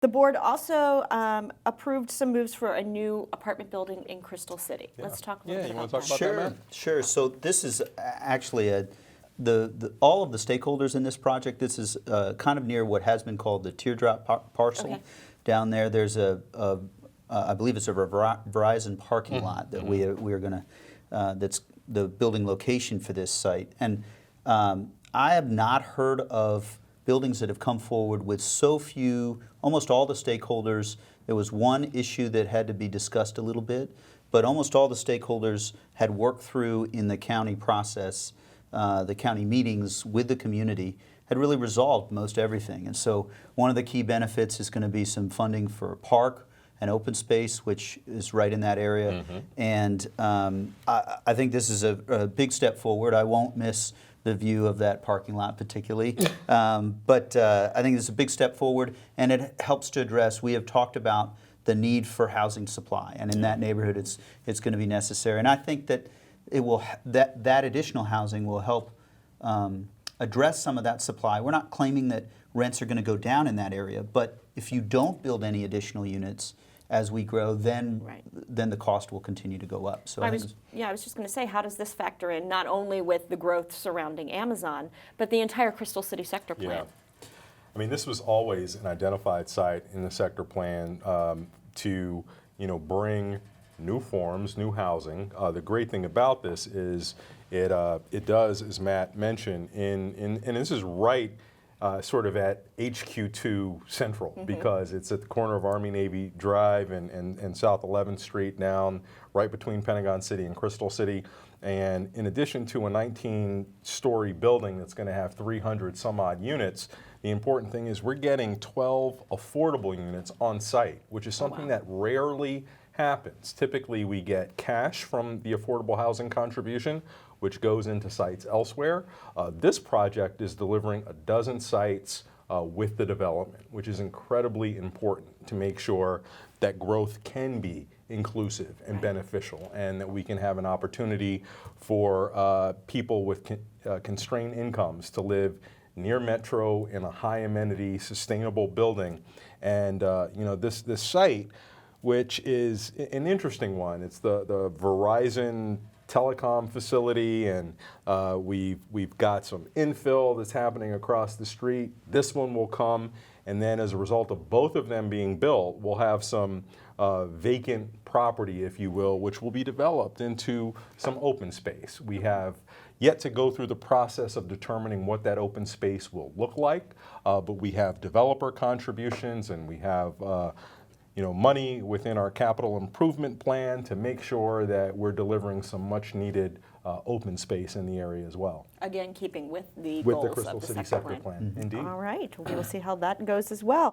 The board also approved some moves for a new apartment building in Crystal City. Yeah. Let's talk a little bit you wanna about talk that. about that, Matt? Sure. So this is actually all of the stakeholders in this project. This is kind of near what has been called the teardrop parcel. Okay. Down there, there's I believe it's a Verizon parking lot that we are going to. That's the building location for this site. And I have not heard of buildings that have come forward with so few, almost all the stakeholders. There was one issue that had to be discussed a little bit, but almost all the stakeholders had worked through in the county process, the county meetings with the community, had really resolved most everything. And so one of the key benefits is going to be some funding for a park and open space, which is right in that area. And I think this is a big step forward. I won't miss the view of that parking lot particularly. But I think it's a big step forward, and it helps to address, we have talked about the need for housing supply, and in that neighborhood it's going to be necessary. And I think that it will that additional housing will help address some of that supply. We're not claiming that rents are going to go down in that area, but if you don't build any additional units as we grow, then the cost will continue to go up. So I was just going to say, how does this factor in not only with the growth surrounding Amazon, but the entire Crystal City sector plan? Yeah. I mean, this was always an identified site in the sector plan to bring new forms, new housing. The great thing about this is it does, as Matt mentioned, and this is right sort of at HQ2 Central, because it's at the corner of Army Navy Drive and South 11th Street, down right between Pentagon City and Crystal City. And in addition to a 19-story building that's going to have 300 some odd units, the important thing is we're getting 12 affordable units on site, which is something that rarely happens. Typically we get cash from the affordable housing contribution, which goes into sites elsewhere. This project is delivering a dozen sites with the development, which is incredibly important to make sure that growth can be inclusive and beneficial, and that we can have an opportunity for people with constrained incomes to live near Metro in a high amenity, sustainable building. And this site, which is an interesting one, it's the Verizon telecom facility, and we've got some infill that's happening across the street. This one will come, and then as a result of both of them being built, we'll have some vacant property, if you will, which will be developed into some open space. We have yet to go through the process of determining what that open space will look like, but we have developer contributions, and we have money within our capital improvement plan to make sure that we're delivering some much needed open space in the area as well. Again, keeping with the With goals the Crystal of the City sector Sector plan. Indeed. All right, we will see how that goes as well.